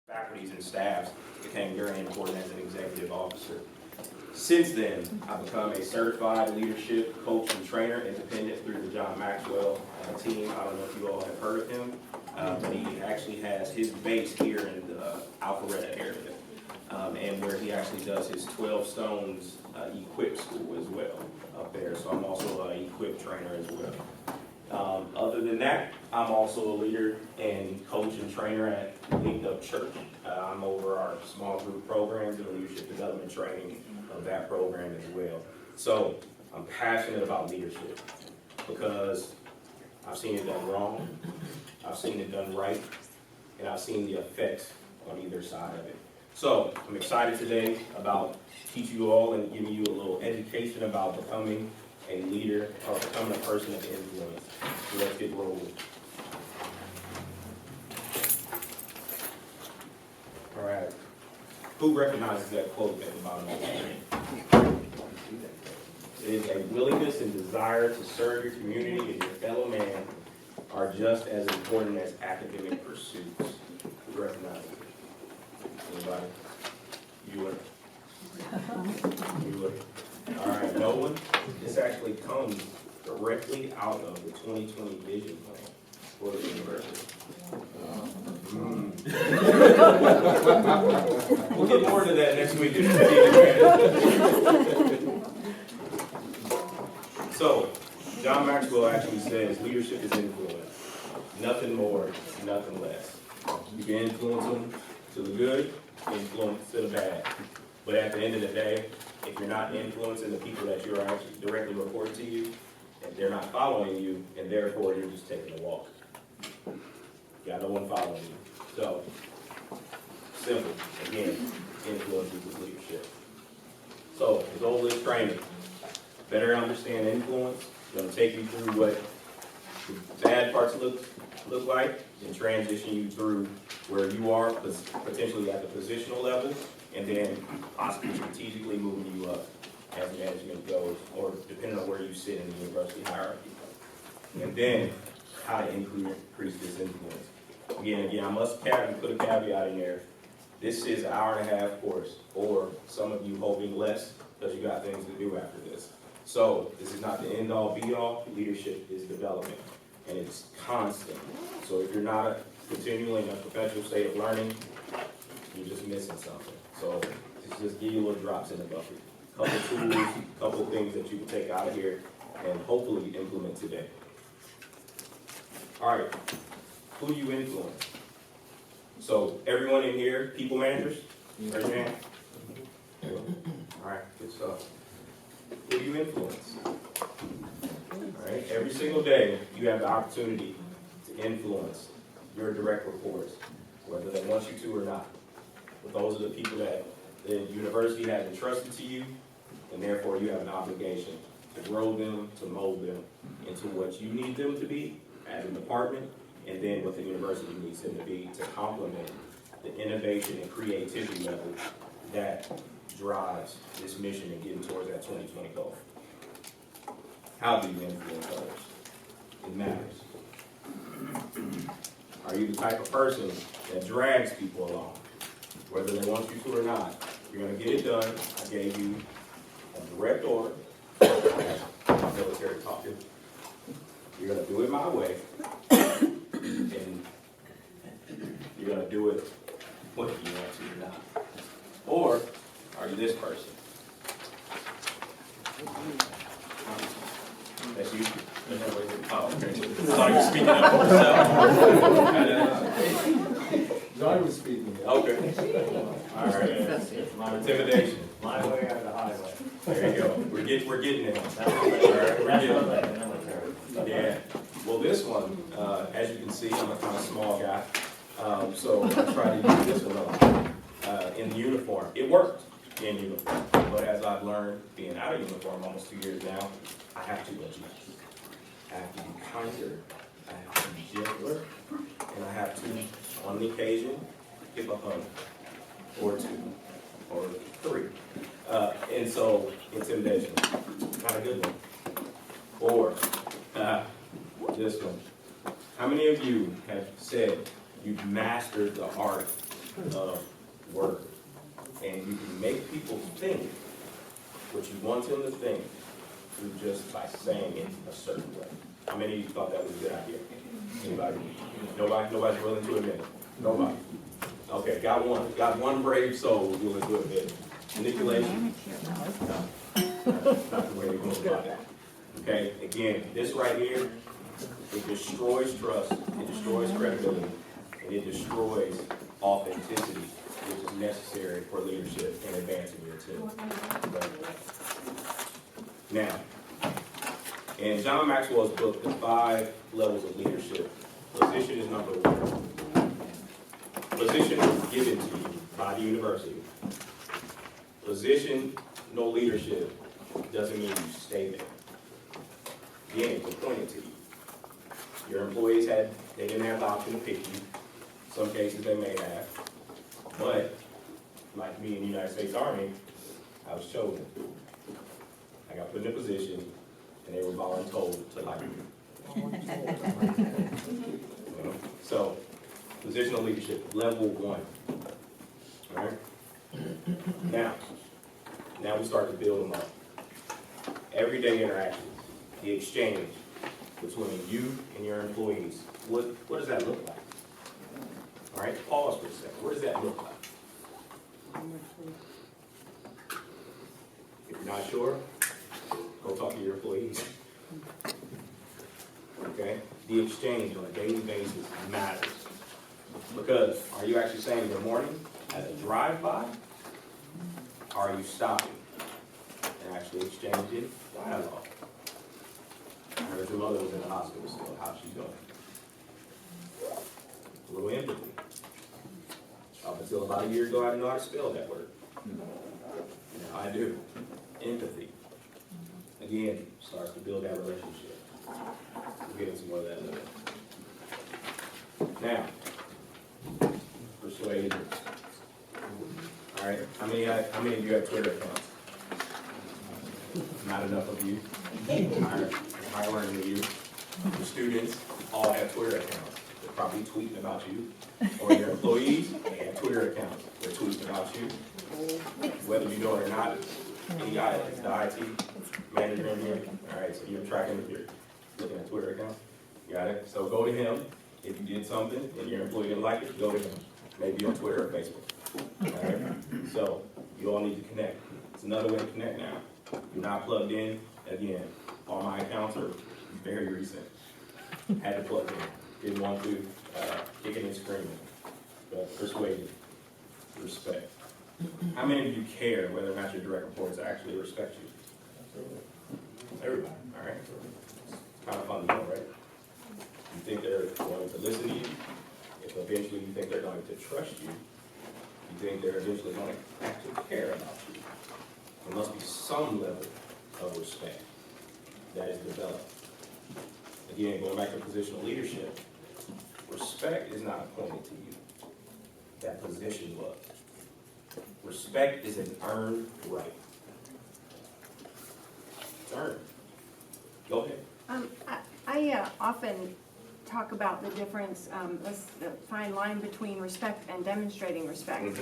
faculties and staffs became very important as an executive officer. Since then, I've become a certified leadership coach and trainer, independent through the John Maxwell team. I don't know if you all have heard of him, but he actually has his base here in the Alpharetta area, and where he actually does his 12 Stones Equip School as well up there. So I'm also an Equip trainer as well. Other than that, I'm also a leader and coach and trainer at Linked Up Church. I'm over our small group programs and leadership development training of that program as well. So I'm passionate about leadership because I've seen it done wrong, I've seen it done right, and I've seen the effects on either side of it. So I'm excited today about teaching you all and giving you a little education about becoming a leader or becoming a person of influence. So let's get rolling. All right. Who recognizes that quote at the bottom of the screen? It is a willingness and desire to serve your community and your fellow man are just as important as academic pursuits. Who recognizes it? Anybody? Bueller? Bueller. All right, no one. This actually comes directly out of the 2020 vision plan for the university. We'll get more into that next week. So, John Maxwell actually says leadership is influence. Nothing more, nothing less. You can influence them to the good, influence to the bad. But at the end of the day, if you're not influencing the people that you're actually directly reporting to you, and they're not following you, and therefore you're just taking a walk. You got no one following you. So, simple. Again, influence is leadership. So, the goal of this training, better understand influence. I'm going to take you through what the bad parts look like and transition you through where you are potentially at the positional level, and then possibly strategically moving you up as management goes, or depending on where you sit in the university hierarchy. And then how to increase this influence. Again, I must put a caveat in there. This is an hour-and-a-half course, or some of you hoping less because you got things to do after this. So this is not the end-all, be-all. Leadership is development, and it's constant. So if you're not continually in a perpetual state of learning, you're just missing something. So just give you little drops in the bucket. Couple tools, couple things that you can take out of here and hopefully implement today. All right, who do you influence? So everyone in here, people managers, raise your hand. All right, good stuff. Who do you influence? All right, every single day you have the opportunity to influence your direct reports, whether they want you to or not. But those are the people that the university has entrusted to you, and therefore you have an obligation to grow them, to mold them into what you need them to be as a department, and then what the university needs them to be to complement the innovation and creativity level that drives this mission and getting towards that 2020 goal. How do you influence others? It matters. Are you the type of person that drags people along? Whether they want you to or not, you're going to get it done. I gave you a direct order. Military talking. You're going to do it my way. And you're going to do it whether you want to or not. Or are you this person? That's you. Oh, okay. I thought you were speaking up for yourself. I was speaking. Okay. All right. Intimidation. My way or the highway. There you go. We're getting there. All right, we're getting there. Yeah. Well, this one, as you can see, I'm a kind of small guy, so I try to use this one in uniform. It worked in uniform, but as I've learned being out of uniform almost 2 years now, I have to adjust. I have to be kinder. I have to be gentler, and I have to, on the occasion, give a hug, or two, or three. And so, intimidation, not a good one. Or, this one. How many of you have said you've mastered the art of work. And you can make people think what you want them to think through just by saying it a certain way. How many of you thought that was a good idea? Anybody? Nobody? Nobody's willing to admit it? Nobody? Okay, got one. Got one brave soul willing to admit it. Manipulation. Not the way to go about it. Okay, again, this right here, it destroys trust, it destroys credibility, and it destroys authenticity, which is necessary for leadership and advancing your team. Okay. Now, in John Maxwell's book, The 5 Levels of Leadership, position is number 1. Position is given to you by the university. Positional leadership doesn't mean you stay there. Again, it's appointed to you. Your employees they didn't have the option to pick you. Some cases they may have. But, like me in the United States Army, I was chosen. I got put in a position, and they were voluntold to like me. So, positional leadership, level 1. All right? Now we start to build them up. Everyday interactions, the exchange between you and your employees. What does that look like? All right, pause for a second. What does that look like? If you're not sure, go talk to your employees. Okay? The exchange on a daily basis matters. Because are you actually saying good morning as a drive-by? Or are you stopping and actually exchanging dialogue? I heard your mother was in the hospital still. How's she doing? A little empathy. Up until about a year ago, I didn't know how to spell that word. Now I do. Empathy. Again, starts to build that relationship. We'll get into more of that later. Now, persuasion. All right. How many of you have Twitter accounts? Not enough of you. I learned with you. The students all have Twitter accounts. They're probably tweeting about you. Or your employees, they have Twitter accounts. They're tweeting about you. Whether you know it or not, any guy that's the IT manager in here. All right, so you're tracking if you're looking at Twitter accounts. Got it? So go to him. If you did something and your employee didn't like it, go to him. Maybe on Twitter or Facebook. All right? So you all need to connect. It's another way to connect now. You're not plugged in. Again, all my accounts are very recent. Had to plug in. Didn't want to kicking and screaming. But persuaded. Respect. How many of you care whether or not your direct reports actually respect you? Everybody. All right? It's kind of fun to know, right? You think they're going to listen to you. If eventually you think they're going to trust you, you think they're eventually going to actually care about you. There must be some level of respect that is developed. Again, going back to positional leadership, respect is not appointed to you. That position was. Respect is an earned right. It's earned. Go ahead. I often talk about the difference, the fine line between respect and demonstrating respect.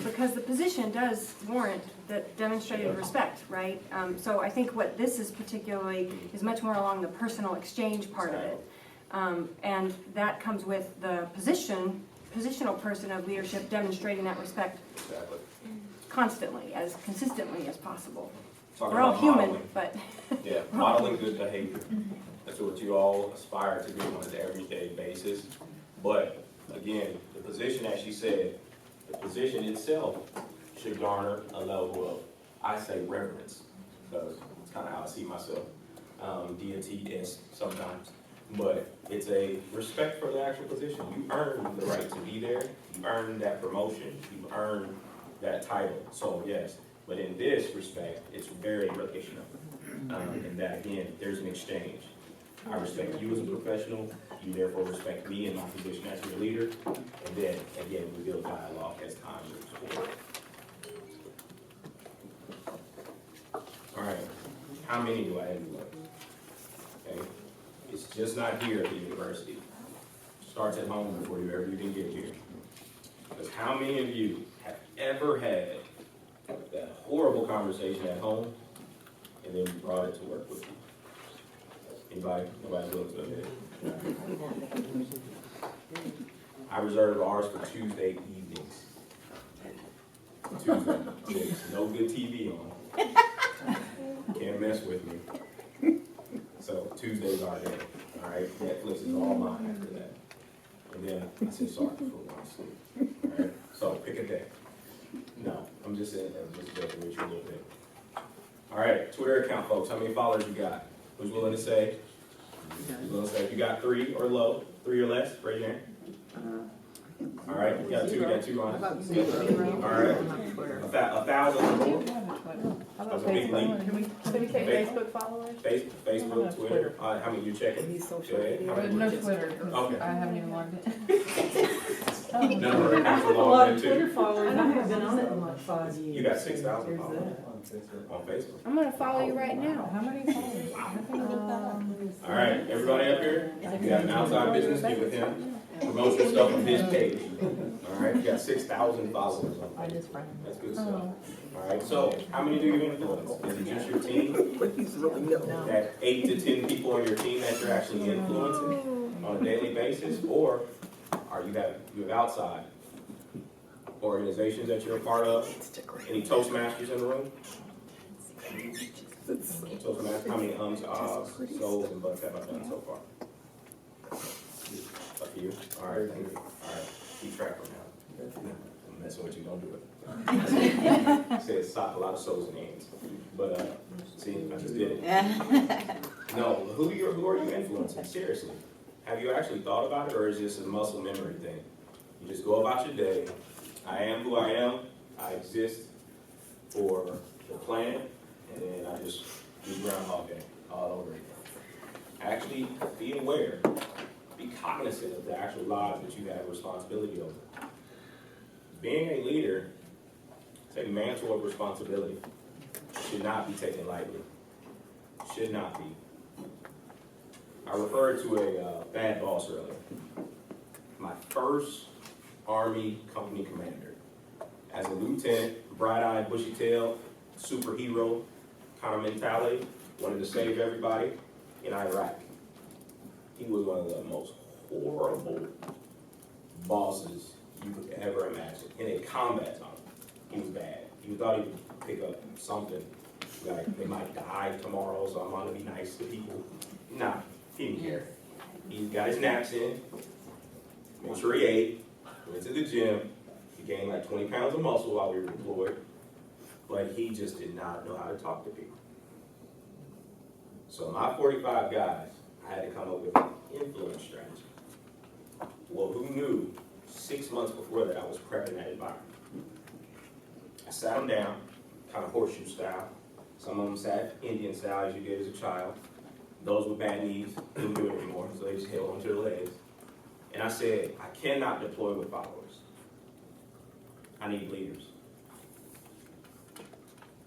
Because the position does warrant that demonstrated respect, right? So I think what this is particularly is much more along the personal exchange part of it. And that comes with the positional person of leadership demonstrating that respect constantly, as consistently as possible. We're all human, modeling. but Yeah, modeling good behavior. That's what you all aspire to do on an everyday basis. But again, the position, as she said, the position itself should garner a level of, I say, reverence, because it's kind of how I see myself, deity-esque sometimes. But it's a respect for the actual position. You earn the right to be there. You earn that promotion. You earn that title. So yes, but in this respect, it's very relational. And that, again, there's an exchange. I respect you as a professional. You therefore respect me in my position as your leader. And then, again, we build dialogue as time moves forward. All right. How many do I have to look? Okay. It's just not here at the university. It starts at home before you ever even get here. Because how many of you have ever had that horrible conversation at home and then you brought it to work with you? Anybody? Nobody's willing to admit it? I reserve ours for Tuesday evenings. Tuesday. There's no good TV on. Can't mess with me. So Tuesday's our day. All right? Netflix is all mine after that. And then I said, sorry for my sleep. All right? So pick a day. No, I'm just joking with you a little bit. All right, Twitter account, folks. How many followers you got? Who's willing to say? Who's willing to say? If you got 3 or low, 3 or less, raise your hand. All right, you got 2, you got 2 on it. All right, 1,000 or more. How That's about a big Facebook? leap. Can we say Facebook followers? Facebook, Twitter. How many you checking? Go ahead. How many No you Twitter, 'cause Okay. I haven't even logged in. Number of accounts A lot logged of in Twitter too. followers, I haven't been on it in like 5 years. You got 6,000 There's followers that. on Facebook. I'm gonna follow you right now. How many followers? Nothing to look that up. All right, everybody up here, you got an outside business, get with him. Promote your stuff on his page. All right, you got 6,000 followers on I Facebook. just friend. That's good stuff. All right, so how many do you influence? Is it just your team? That 8 to 10 people on your team that you're actually influencing on a daily basis? Or are you have outside organizations that you're a part of? Any Toastmasters in the room? Toastmasters, how many souls, and buts have I done so far? Up to you. All right, thank you. All right, keep track from now. I'm messing with you, don't do it. Said stop a lot of souls and hands. But, see, I just did it. No, who are you influencing? Seriously. Have you actually thought about it, or is this a muscle memory thing? You just go about your day. I am who I am. I exist for the planet, and then I just do Groundhog Day all over again. Actually, be aware. Be cognizant of the actual lives that you have responsibility over. Being a leader is a mantle of responsibility. Should not be taken lightly. Should not be. I referred to a bad boss earlier. My first Army company commander. As a lieutenant, bright-eyed, bushy-tailed, superhero kind of mentality, wanted to save everybody in Iraq. He was one of the most horrible bosses you could ever imagine. In a combat zone, he was bad. He thought he would pick up something, like they might die tomorrow, so I'm gonna be nice to people. Nah, he didn't care. He got his naps in, made sure he ate, went to the gym, he gained like 20 pounds of muscle while we were deployed, but he just did not know how to talk to people. So my 45 guys, I had to come up with an influence strategy. Well, who knew 6 months before that I was prepping that environment? I sat them down, kind of horseshoe style. Some of them sat Indian style as you did as a child. Those with bad knees couldn't do it anymore, so they just held onto their legs. And I said, I cannot deploy with followers. I need leaders.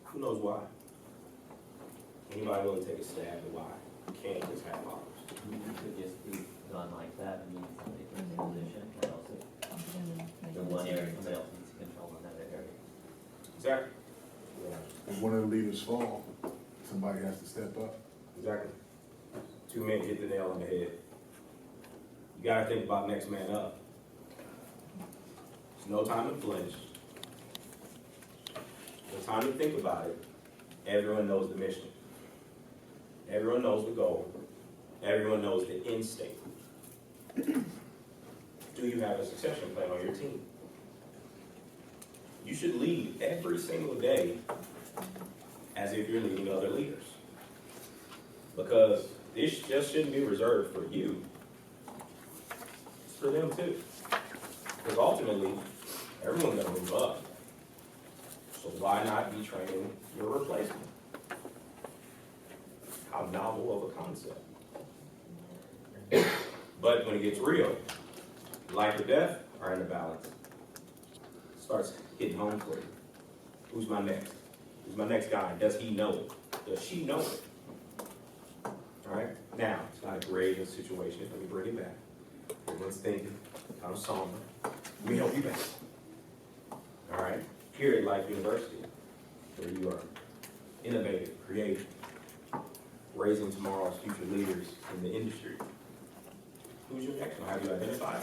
Who knows why? Anybody willing to take a stab at why? You can't just have followers. You could just be done like that and need somebody to take position, and also in one area, somebody else needs control in that area. Exactly. If one of the leaders fall, somebody has to step up. Exactly. 2 men hit the nail on the head. You gotta think about next man up. There's no time to flinch. No time to think about it. Everyone knows the mission. Everyone knows the goal. Everyone knows the end state. Do you have a succession plan on your team? You should lead every single day as if you're leading other leaders. Because this just shouldn't be reserved for you. It's for them too. Because ultimately, everyone's gonna move up. So why not be training your replacement? How novel of a concept. But when it gets real, life or death are in the balance. Starts hitting home for you. Who's my next? Who's my next guy? Does he know it? Does she know it? All right? Now, it's not a grave situation. Let me bring it back. Everyone's thinking, kind of somber. Let me help you back. here at Life University, where you are innovative, creative, raising tomorrow's future leaders in the industry. Who's your next one? Have you identified?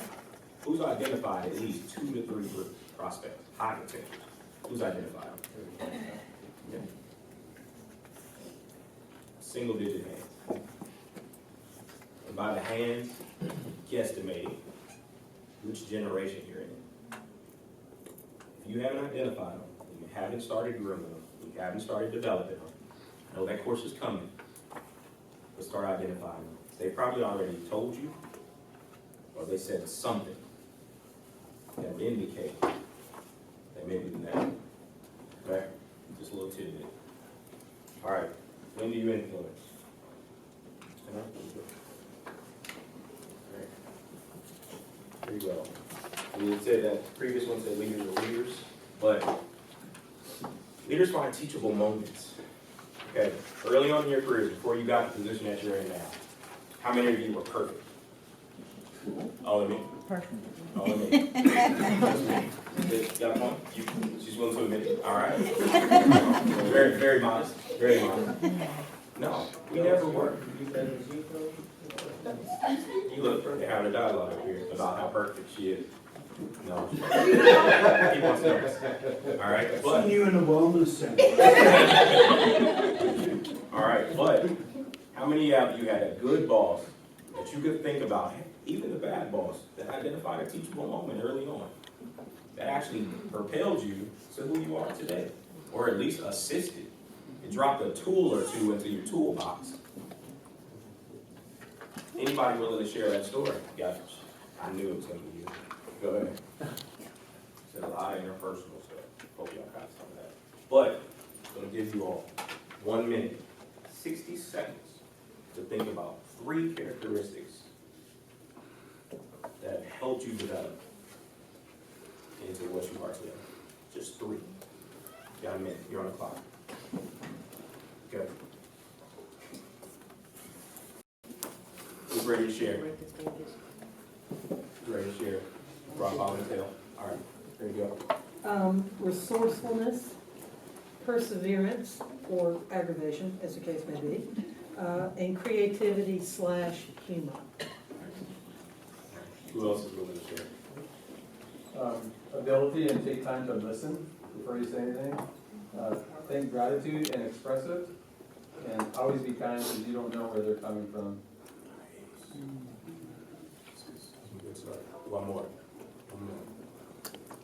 Who's identified at least 2 to 3 prospects, high potential? Who's identified? Yeah. Single digit hands. And by the hands, guesstimating which generation you're in. If you haven't identified them, and you haven't started grooming them, you haven't started developing them, I know that course is coming, but start identifying them. They probably already told you, or they said something that would indicate that maybe do that. Okay? Just a little tidbit. All right. When do you influence? All right. Pretty well. We had said that the previous one said leaders are leaders, but leaders find teachable moments. Okay, early on in your career, before you got the position that you're in now, how many of you were perfect? All of me? Perfect. All of me. Got one? She's willing to admit it? All right. Very, very modest. Very modest. No, we never were. You look, they're having a dialogue up here about how perfect she is. No. He wants to. All right, but. you in the wellness center. All right, but how many of you had a good boss that you could think about, even the bad boss, that identified a teachable moment early on, that actually propelled you to who you are today, or at least assisted? It dropped a tool or two into your toolbox. Anybody willing to share that story? Gotcha. I knew it was going to be you. Go ahead. Said a lot of interpersonal stuff. Hope y'all got some of that. But I'm going to give you all 1 minute, 60 seconds to think about 3 characteristics that have helped you develop into what you are today. Just 3. Got a minute. You're on the clock. Okay. Who's ready to share? Who's ready to share? Rock, volunteer. All right. There you go. Resourcefulness, perseverance, or aggravation, as the case may be, and creativity / humor. Who else is willing to share? Ability and take time to listen before you say anything. Think gratitude and express it. And always be kind because you don't know where they're coming from. Good stuff. One more.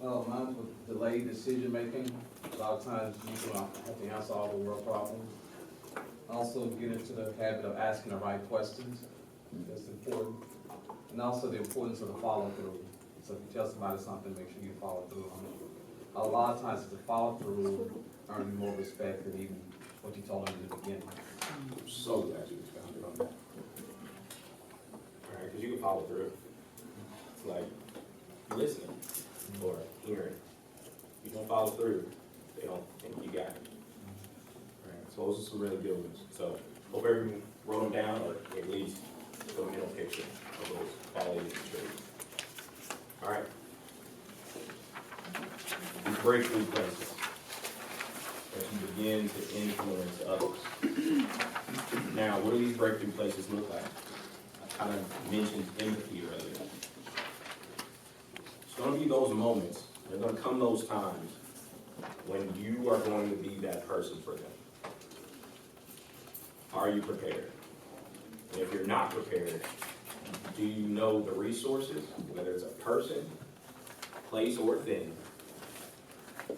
Mine was delayed decision making. A lot of times you don't have to answer all the world problems. Also get into the habit of asking the right questions. That's important. And also the importance of the follow through. So if you tell somebody something, make sure you follow through on it. A lot of times it's the follow through earning more respect than even what you told them in the beginning. I'm so glad you expounded on that. All right, because you can follow through. It's like listening or hearing. You don't follow through, they don't think you got it. All right, so those are some really good ones. So hope everyone wrote them down, or at least so we get a picture of those qualities and traits. All right. These breakthrough places that you begin to influence others. Now, what do these breakthrough places look like? I kind of mentioned empathy earlier. It's going to be those moments, there are going to come those times when you are going to be that person for them. Are you prepared? And if you're not prepared, do you know the resources, whether it's a person, place, or thing,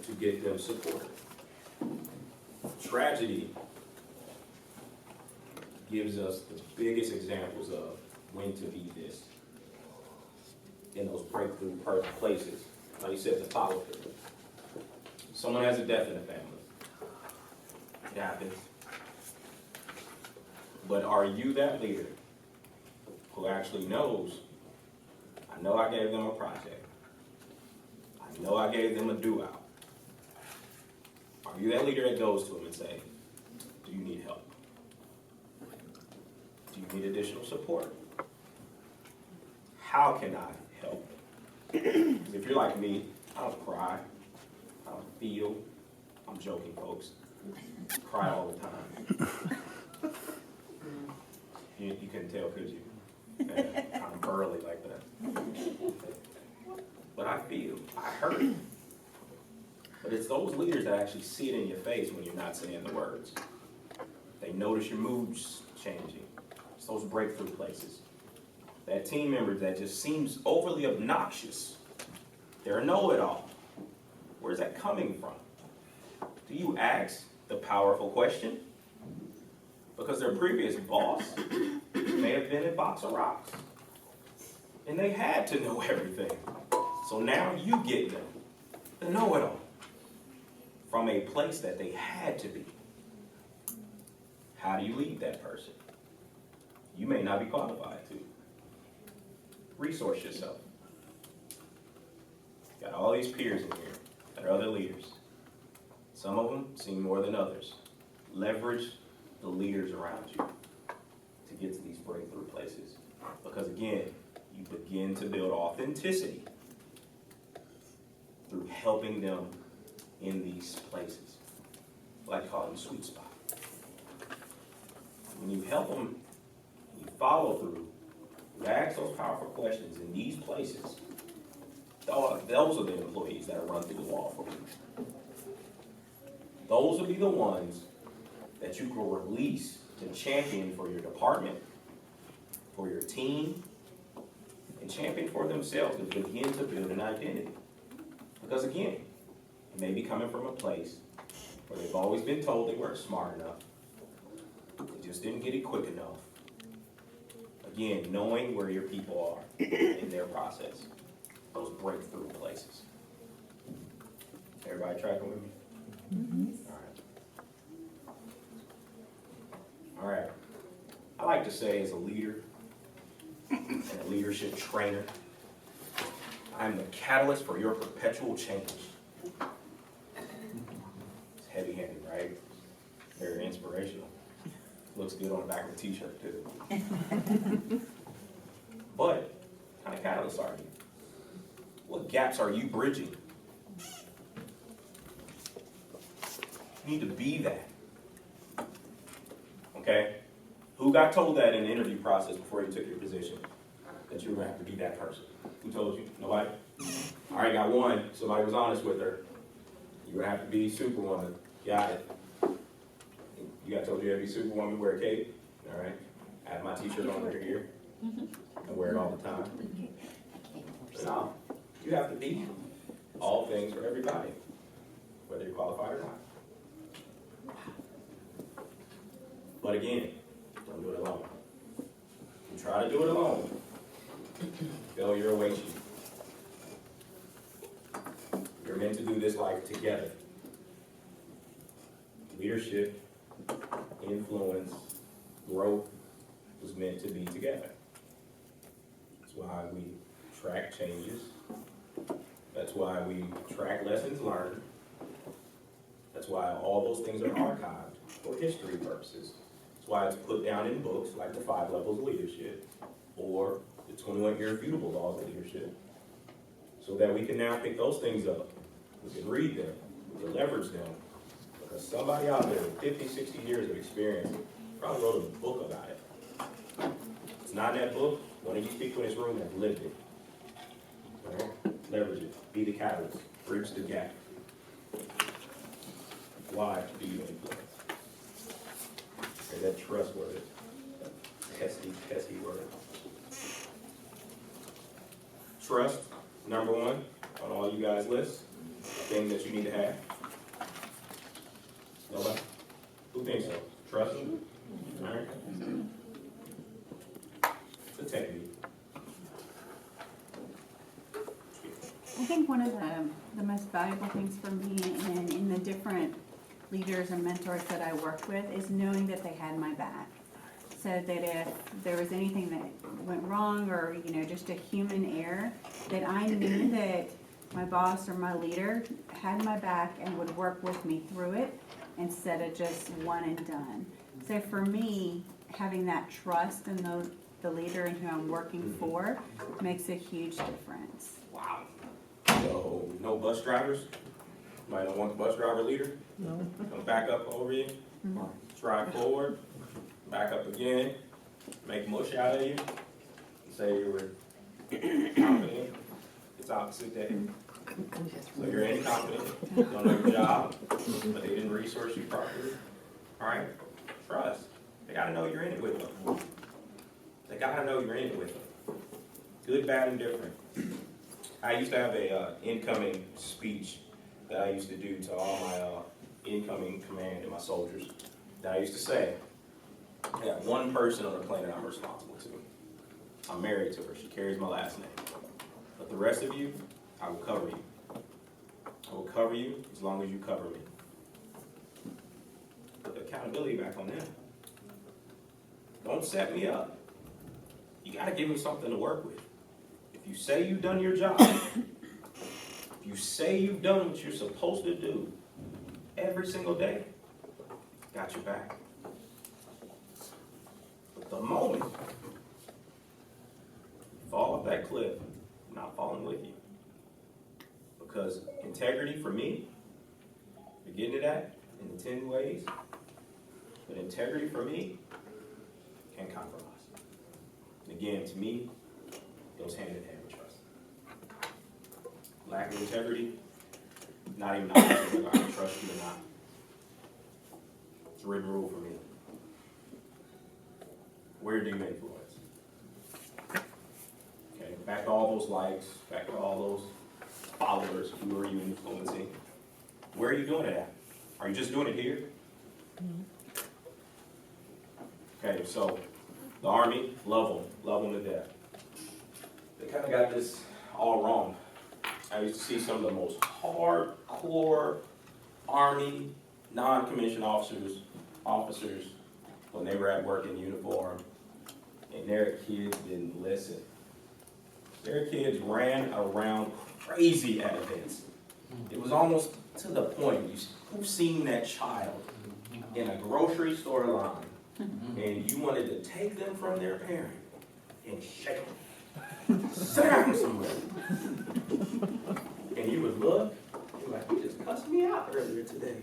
to get them supported? Tragedy gives us the biggest examples of when to be this in those breakthrough places. Like you said, the follow through. Someone has a death in the family. It happens. But are you that leader who actually knows, I know I gave them a project. I know I gave them a due-out. Are you that leader that goes to them and say, do you need help? Do you need additional support? How can I help? Because if you're like me, I don't cry. I don't feel, I'm joking, folks, cry all the time. You couldn't tell, could you? I'm burly like that. But I feel, I hurt. But it's those leaders that actually see it in your face when you're not saying the words. They notice your mood's changing. It's those breakthrough places. That team member that just seems overly obnoxious. They're a know-it-all. Where's that coming from? Do you ask the powerful question? Because their previous boss may have been a box of rocks. And they had to know everything. So now you get them, the know-it-all, from a place that they had to be. How do you lead that person? You may not be qualified to. Resource yourself. Got all these peers in here that are other leaders. Some of them seem more than others. Leverage the leaders around you to get to these breakthrough places. Because again, you begin to build authenticity through helping them in these places. I like to call them sweet spot. When you help them, you follow through, you ask those powerful questions in these places, those are the employees that run through the wall for you. Those will be the ones that you can release to champion for your department, for your team, and champion for themselves to begin to build an identity. Because again, it may be coming from a place where they've always been told they weren't smart enough. They just didn't get it quick enough. Again, knowing where your people are in their process. Those breakthrough places. Everybody tracking with me? Mm-hmm. All right. I like to say as a leader and a leadership trainer, I'm the catalyst for your perpetual change. It's heavy-handed, right? Very inspirational. Looks good on the back of a t-shirt too. But, what kind of catalyst are you? What gaps are you bridging? You need to be that. Okay? Who got told that in the interview process before you took your position? That you were going to have to be that person? Who told you? Nobody? All right, got one. Somebody was honest with her. You would have to be Superwoman. Got it. You got told you had to be Superwoman, wear a cape. All right. I have my t-shirt on over here. I wear it all the time. No. You have to be all things for everybody, whether you're qualified or not. But again, don't do it alone. You try to do it alone, failure awaits you. You're meant to do this life together. Leadership, influence, growth was meant to be together. That's why we track changes. That's why we track lessons learned. That's why all those things are archived for history purposes. That's why it's put down in books like the 5 Levels of Leadership or the 21 Irrefutable Laws of Leadership, so that we can now pick those things up. We can read them, we can leverage them, because somebody out there with 50, 60 years of experience probably wrote a book about it. It's not in that book. One of you people in this room have lived it. All right? Leverage it. Be the catalyst. Bridge the gap. Why do you influence? Okay, that trust word. Pesky, pesky word. Trust, number 1 on all you guys' lists. Things that you need to have. Nobody? Who thinks so? Trust? All right. It's a technique. I think one of the most valuable things for me in the different leaders and mentors that I worked with is knowing that they had my back. So that if there was anything that went wrong or, just a human error, that I knew that my boss or my leader had my back and would work with me through it instead of just one and done. So for me, having that trust in the leader and who I'm working for makes a huge difference. Wow. So, no bus drivers? Somebody don't want the bus driver leader? No. Come back up over you, drive forward, back up again, make mush out of you, say you were confident. It's opposite day. So you're incompetent, don't know your job, but they didn't resource you properly. All right? Trust. They gotta know you're in it with them. They gotta know you're in it with them. Good, bad, and different. I used to have a incoming speech that I used to do to all my incoming command and my soldiers. That I used to say, I got one person on the planet I'm responsible to. I'm married to her. She carries my last name. But the rest of you, I will cover you. I will cover you as long as you cover me. Put the accountability back on them. Don't set me up. You gotta give me something to work with. If you say you've done your job, if you say you've done what you're supposed to do every single day, got your back. But the moment you fall off that cliff, I'm not falling with you. Because integrity for me, you're getting to that in the 10 ways, but integrity for me can't compromise. And again, to me, it goes hand in hand with trust. Lack of integrity, not even knowledge whether I can trust you or not. It's a written rule for me. Where do you influence? Okay, back to all those likes, back to all those followers, who are you influencing? Where are you doing it at? Are you just doing it here? Okay, so the Army, love them to death. They kind of got this all wrong. I used to see some of the most hardcore Army non-commissioned officers when they were at work in uniform, and their kids didn't listen. Their kids ran around crazy at events. It was almost to the point, who've seen that child in a grocery store line, and you wanted to take them from their parent and shake them. Sit down somewhere. And you would look, you're like, you just cussed me out earlier today.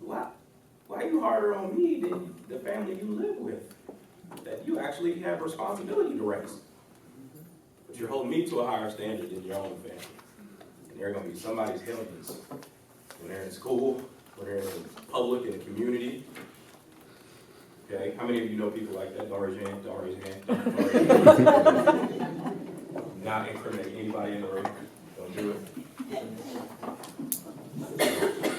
Why are you harder on me than the family you live with? That you actually have responsibility to raise. But you're holding me to a higher standard than your own family. And they're going to be somebody's hellions when they're in school, when they're in public, in the community. Okay, how many of you know people like that? Don't raise your hand, don't raise your hand. Not incriminate anybody in the room. Don't do it.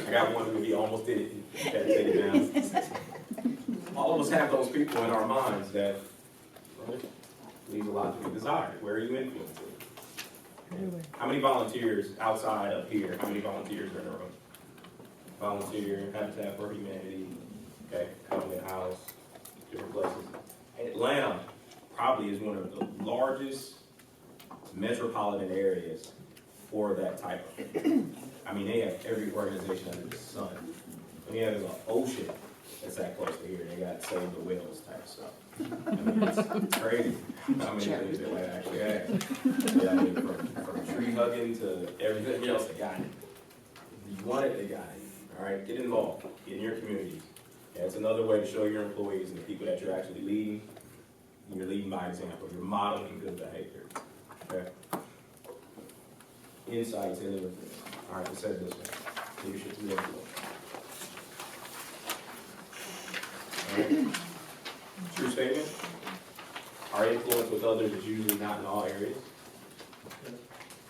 I got one who he almost did it. He had to take it down. All of us have those people in our minds that leave a lot to be desired. Where are you influencing? How many volunteers outside of here? How many volunteers are in the room? Volunteer, Habitat for Humanity, okay, Covenant House, different places. Atlanta probably is one of the largest metropolitan areas for that type of thing. I mean, they have every organization under the sun. And yeah, there's an ocean that's that close to here. They got Save the Whales type stuff. I mean, it's crazy how many things they might actually have. Yeah, I mean, from tree hugging to everything else, they got it. If you want it, they got it. All right, get involved. Get in your communities. Yeah, it's another way to show your employees and the people that you're actually leading. You're leading by example. You're modeling good behavior. Okay. Insights into the all right, let's say it this way. Leadership is influence. All right. True statement. Our influence with others is usually not in all areas.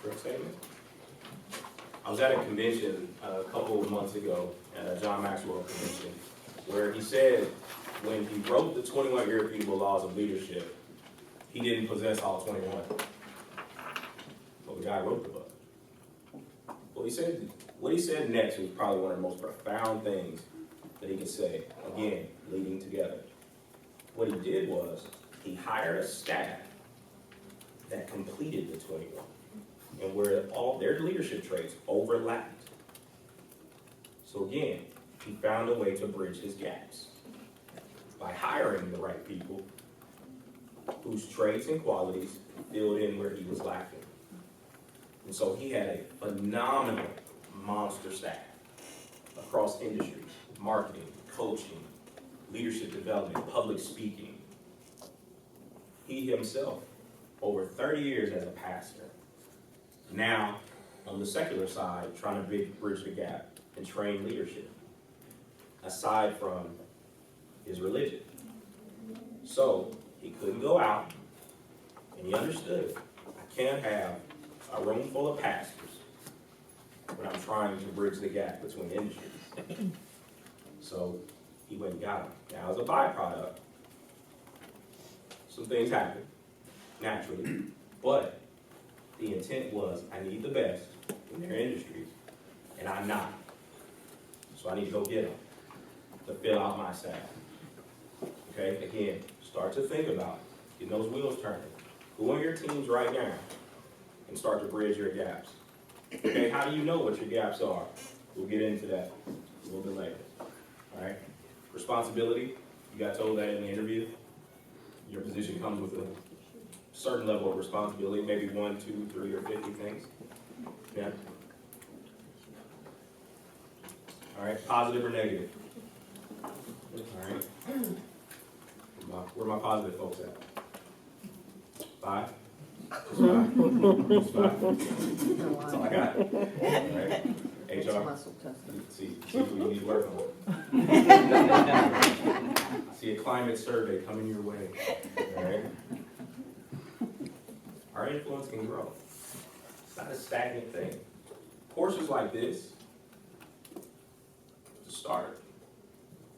Correct statement. I was at a convention a couple of months ago, at a John Maxwell convention, where he said when he wrote the 21 Irrefutable Laws of Leadership, he didn't possess all 21. Well, the guy wrote the book. What he said next was probably one of the most profound things that he could say. Again, leading together. What he did was he hired a staff that completed the 21, and where all their leadership traits overlapped. So again, he found a way to bridge his gaps by hiring the right people whose traits and qualities filled in where he was lacking. And so he had a phenomenal monster staff across industries, marketing, coaching, leadership development, public speaking. He himself, over 30 years as a pastor, now on the secular side, trying to bridge the gap and train leadership, aside from his religion. So he couldn't go out, and he understood, I can't have a room full of pastors when I'm trying to bridge the gap between industries. So he went and got him. Now, as a byproduct, some things happen, naturally, but the intent was, I need the best in their industries, and I'm not. So I need to go get them to fill out my staff. Okay, again, start to think about getting those wheels turning. Go on your teams right now and start to bridge your gaps. Okay, how do you know what your gaps are? We'll get into that a little bit later. All right, responsibility, you got told that in the interview. Your position comes with a certain level of responsibility, maybe 1, 2, 3, or 50 things. Yeah. All right, positive or negative? All right. Where my positive folks at? 5? Just 5? Just 5? That's all I got. All right. HR? See what you need to work on. See a climate survey coming your way. All right. Our influence can grow. It's not a stagnant thing. Courses like this, to start,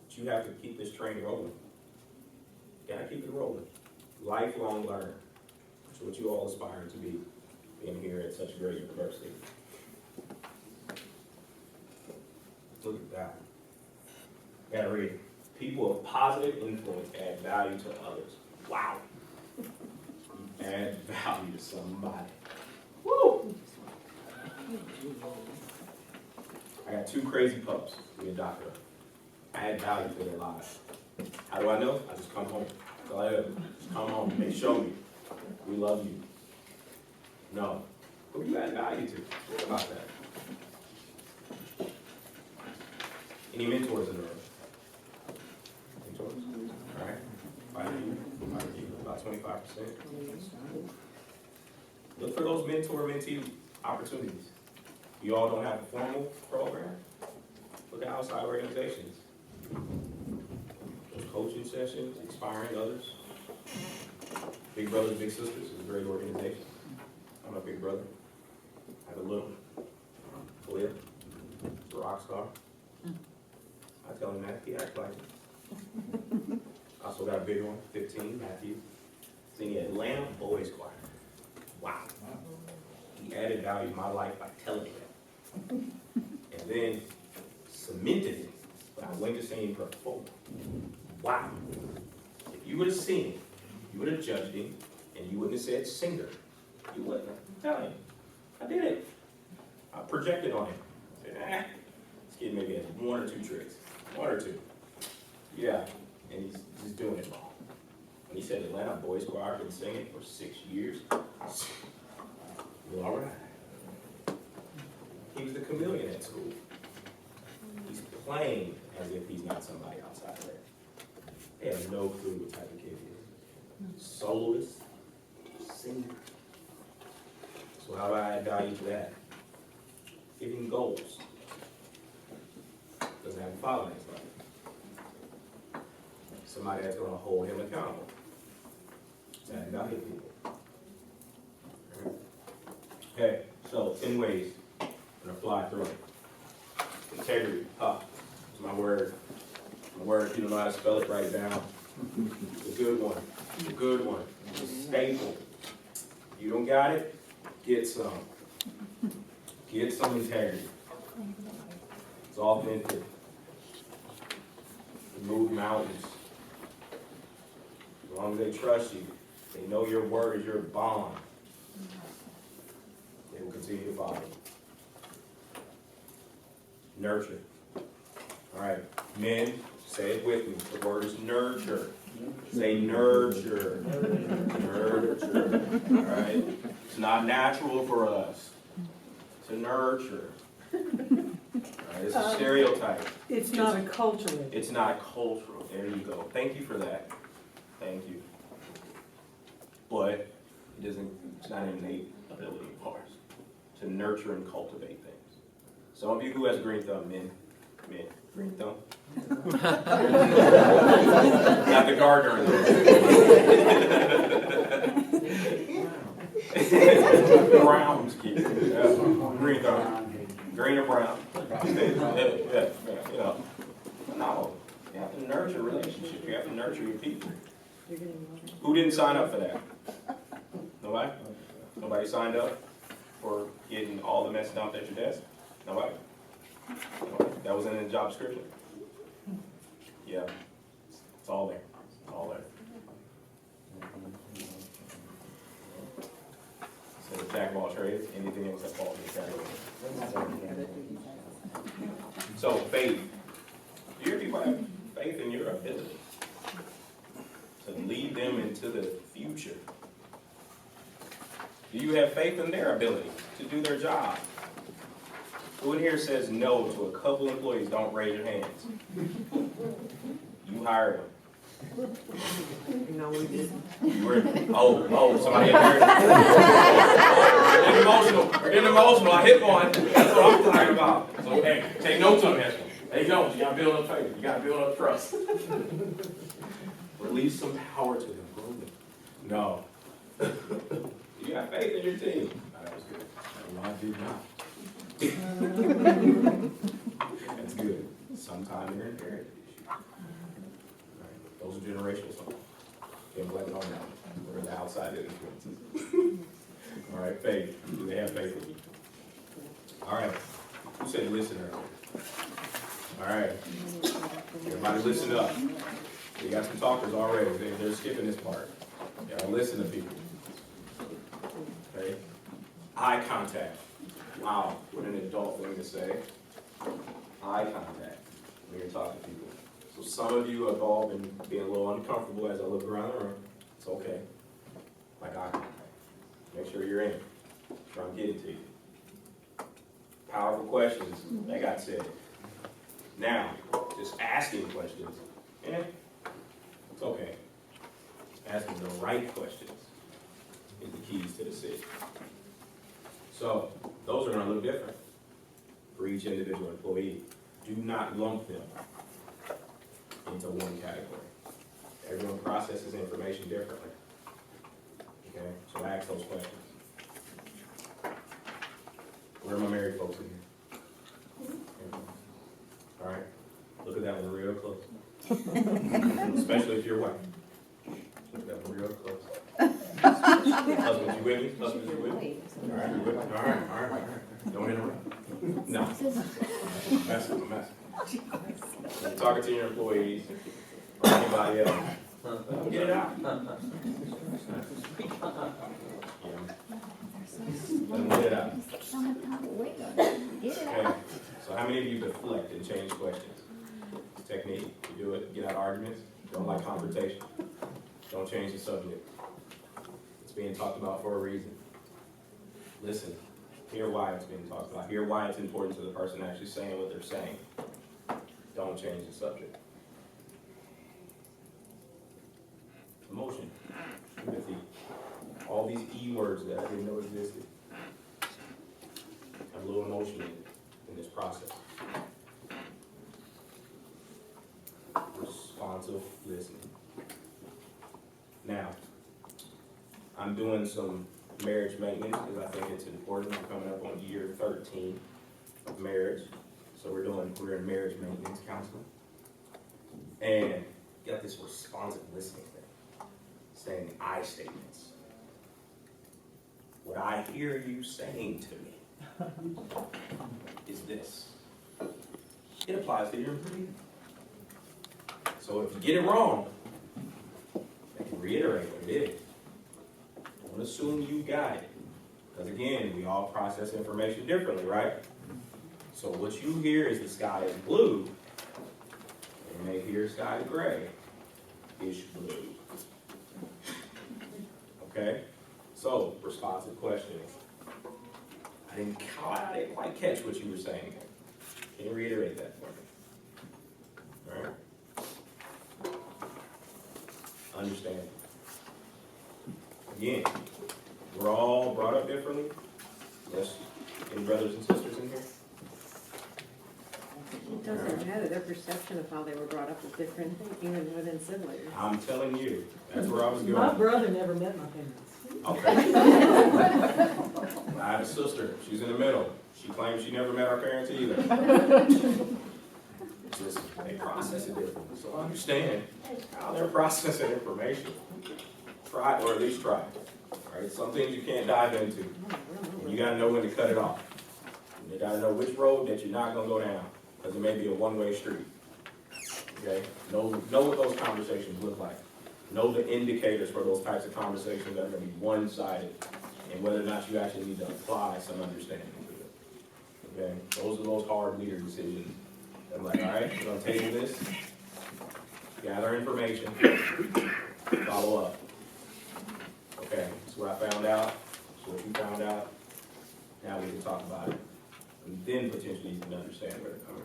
but you have to keep this train rolling. You gotta keep it rolling. Lifelong learner. That's what you all aspire to be, being here at such a great university. Look at that. Gotta read it. People of positive influence add value to others. Wow. Add value to somebody. Woo! I got 2 crazy pups to be a doctor. I add value to their lives. How do I know? I just come home. That's all I do. Just come home. They show me. We love you. No. Who do you add value to? Think about that. Any mentors in the room? Mentors? All right. 5 of you. About 25%. Look for those mentor-mentee opportunities. You all don't have a formal program? Look at outside organizations. Those coaching sessions, inspiring others. Big Brothers, Big Sisters is a great organization. I'm a big brother. I have a little. Khalil, he's a rock star. I tell him that, he acts like it. Also got a big one, 15, Matthew. Singing Atlanta Boys Choir. Wow. He added value to my life by telling me that. And then cemented it when I went to see him perform. Wow. If you would have seen him, you would have judged him, and you wouldn't have said singer. You wouldn't have. Tell him. I did it. I projected on him. I said, this kid maybe has 1 or 2 tricks. 1 or 2. Yeah. And he's just doing it wrong. When he said Atlanta Boys Choir, I've been singing for 6 years. Well, all right. He was the chameleon at school. He's playing as if he's not somebody outside there. They have no clue what type of kid he is. Soloist, singer. So how do I add value to that? Give him goals. Doesn't have a father in his life. Somebody that's going to hold him accountable. It's adding value to people. Okay, so 10 ways. I'm going to fly through it. Integrity. It's my word. My word, if you don't know how to spell it, write it down. It's a good one. It's a good one. It's a staple. You don't got it? Get some. Get some integrity. It's authentic. Move mountains. As long as they trust you, they know your word is your bond. They will continue to follow. Nurture. All right, men, say it with me. The word is nurture. Say nurture. Nurture. All right. It's not natural for us to nurture. Alright, it's a stereotype. It's not a cultural. It's not cultural. There you go. Thank you for that. Thank you. But it's not an innate ability of ours to nurture and cultivate things. Some of you who has green thumb, men, green thumb. Got the gardener in there. Brown's kid. Yeah. Green thumb. Green or brown. Yeah, you know. No. You have to nurture relationships. You have to nurture your people. Who didn't sign up for that? Nobody? Nobody signed up for getting all the mess dumped at your desk? Nobody? Nobody? That was in the job description? Yeah. It's all there. It's all there. So the jack of all trades, anything else that falls in the category. So faith. Do your people have faith in your ability to lead them into the future? Do you have faith in their ability to do their job? Who in here says no to a couple employees? Don't raise your hands. You hired them. No, we didn't. You were, somebody heard it. We're getting emotional. I hit one. That's what I'm talking about. So, hey, take notes on this one. Hey, Jones, you got to build up faith. You got to build up trust. Release some power to them. No. You got faith in your team. That was good. No, I did not. That's good. Sometimes they're inherited issues. Right. Those are generational songs. Can't blame it on them. We're the outside influences. All right, faith. Do they have faith in you? All right. Who said listen earlier? All right. Everybody listen up. We got some talkers already. They're skipping this part. You gotta listen to people. Okay? Eye contact. Wow, what an adult thing to say. Eye contact when you're talking to people. So some of you have all been being a little uncomfortable as I look around the room. It's okay. Like eye contact. Make sure you're in. Make sure I'm getting to you. Powerful questions that got said. Now, just asking questions. It's okay. Asking the right questions is the keys to the city. So, those are going to look different for each individual employee. Do not lump them into one category. Everyone processes information differently. Okay, so ask those questions. Where are my married folks in here? All right, look at that one real close. Especially if you're white. Look at that one real close. Husbands, you with me? Husbands, you with me? All right, you with me? All right. Don't interrupt. No. I'm messing. When you're talking to your employees or anybody else, get it out. Let them get it out. Okay. So how many of you deflect and change questions? It's a technique. You do it, get out of arguments. Don't like confrontation. Don't change the subject. It's being talked about for a reason. Listen. Hear why it's being talked about. Hear why it's important to the person actually saying what they're saying. Don't change the subject. Emotion. Empathy. All these E words that I didn't know existed. Have a little emotion in this process. Responsive listening. Now, I'm doing some marriage maintenance because I think it's important. We're coming up on year 13 of marriage. So we're in marriage maintenance counseling. And got this responsive listening thing. Saying I statements. What I hear you saying to me is this. It applies to your employee. So if you get it wrong, I can reiterate what it is. Don't assume you got it. Because again, we all process information differently, right? So what you hear is the sky is blue, and you may hear sky gray, ish blue. Okay? So, responsive questioning. I I didn't quite catch what you were saying. Can you reiterate that for me? All right. Understand. Again, we're all brought up differently. Yes, any brothers and sisters in here? It doesn't matter, their perception of how they were brought up is different, even within siblings. I'm telling you, that's where I was My going. brother never met my parents. Okay. I have a sister, she's in the middle. She claims she never met her parents either. It's just, they process it differently. So I understand how they're processing information. Try, or at least try. Right? Some things you can't dive into. And you gotta know when to cut it off. And you gotta know which road that you're not gonna go down, because it may be a one-way street. Okay? Know what those conversations look like. Know the indicators for those types of conversations that are gonna be one-sided, and whether or not you actually need to apply some understanding to it. Okay? Those are those hard leader decisions. I'm like, all right, I'm gonna tell you this. Gather information. Follow up. Okay, that's what I found out. That's what you found out. Now we can talk about it. And then potentially you can understand where they're coming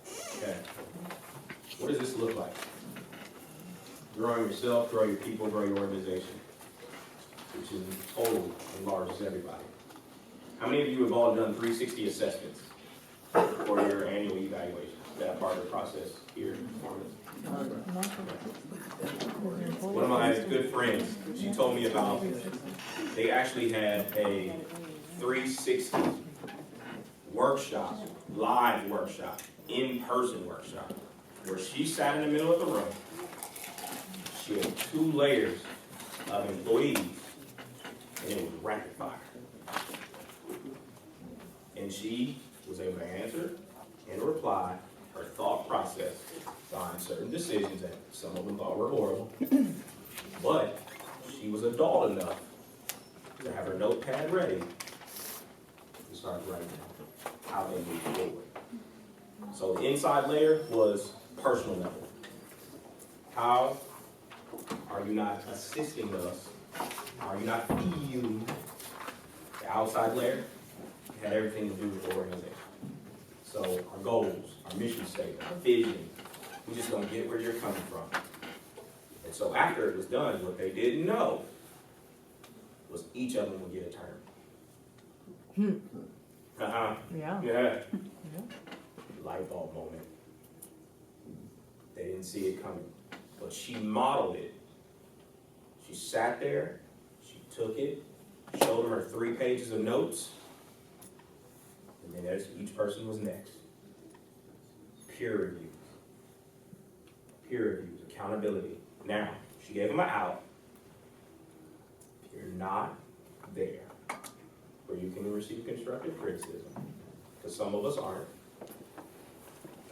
from. Okay. What does this look like? Growing yourself, grow your people, grow your organization. Which in total enlarges everybody. How many of you have all done 360 assessments for your annual evaluation? Is that part of the process here? One of my good friends, she told me about, they actually had a 360 workshop, live workshop, in-person workshop, where she sat in the middle of the room. She had 2 layers of employees, and it was rapid fire. And she was able to answer and reply her thought process behind certain decisions that some of them thought were horrible. But she was adult enough to have her notepad ready to start writing down how they move forward. So the inside layer was personal level. How are you not assisting us? How are you not feeling? The outside layer had everything to do with the organization. So our goals, our mission statement, our vision, we just don't get where you're coming from. And so after it was done, what they didn't know was each of them would get a turn. Yeah. Yeah. Light bulb moment. They didn't see it coming. But she modeled it. She sat there, she took it, showed them her 3 pages of notes, and then as each person was next. Peer reviews. Peer reviews, accountability. Now, she gave them an out. You're not there where you can receive constructive criticism, because some of us aren't.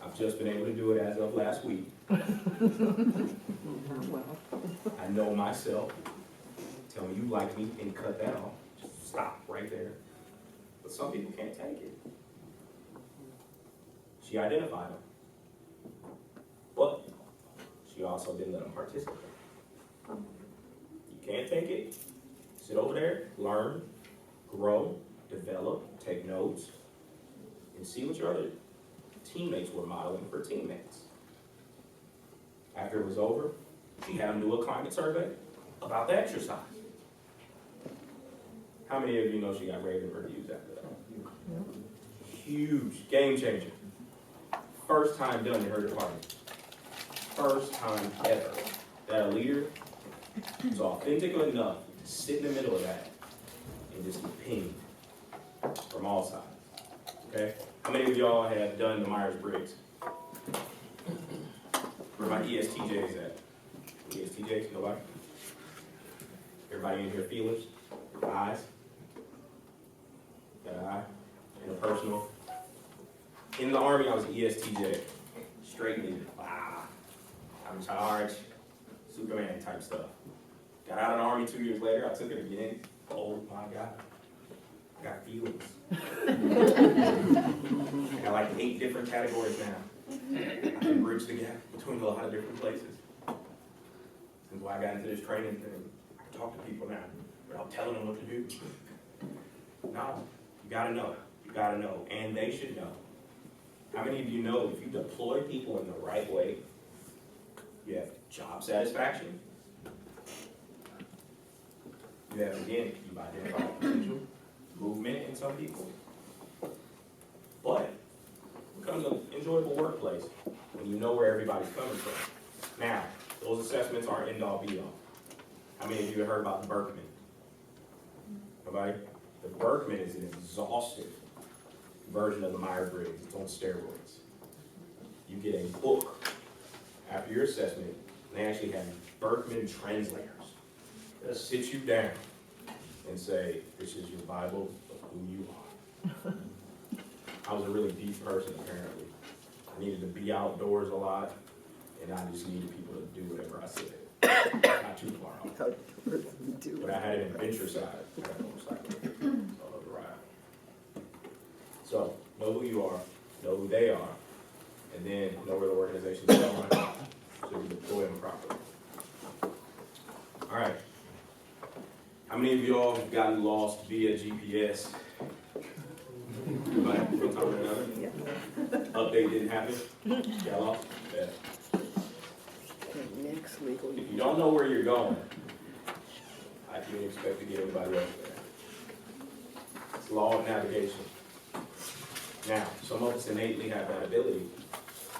I've just been able to do it as of last week. I know myself. Tell me you like me and cut that off. Just stop right there. But some people can't take it. She identified them. But she also didn't let them participate. You can't take it. Sit over there, learn, grow, develop, take notes, and see what your other teammates were modeling for teammates. After it was over, she had them do a climate survey about the exercise. How many of you know she got raving reviews after that? Huge, game changer. First time done in her department. First time ever that a leader was authentic enough to sit in the middle of that and just be pinged from all sides. Okay? How many of y'all have done the Myers-Briggs? Where my ESTJs at? ESTJs? Nobody? Everybody in here feelers? Eyes? Got an eye? Interpersonal? In the Army, I was an ESTJ. Straight leader. Wow. I'm in charge. Superman type stuff. Got out of the Army 2 years later. I took it again. Oh my God. I got feelings. I got like 8 different categories now. I can bridge the gap between a lot of different places. Since why I got into this training thing, I can talk to people now without telling them what to do. No, you gotta know, and they should know. How many of you know if you deploy people in the right way, you have job satisfaction? You have, again, you've identified potential, movement in some people. But it becomes an enjoyable workplace when you know where everybody's coming from. Now, those assessments aren't end all be all. How many of you have heard about the Berkman? Nobody? The Berkman is an exhaustive version of the Myers-Briggs. It's on steroids. You get a book after your assessment, and they actually have Berkman translators. They'll sit you down and say, this is your Bible of who you are. I was a really deep person, apparently. I needed to be outdoors a lot, and I just needed people to do whatever I said. Not too far off. But I had an adventure side. I had a motorcycle. I love to ride. So, know who you are, know who they are, and then know where the organization's going, so you deploy them properly. All right. How many of y'all have gotten lost via GPS? Anybody, one time or another? Update didn't happen? Got lost? Yeah. Next week. If you don't know where you're going, I can expect to get everybody else there. It's law of navigation. Now, some of us innately have that ability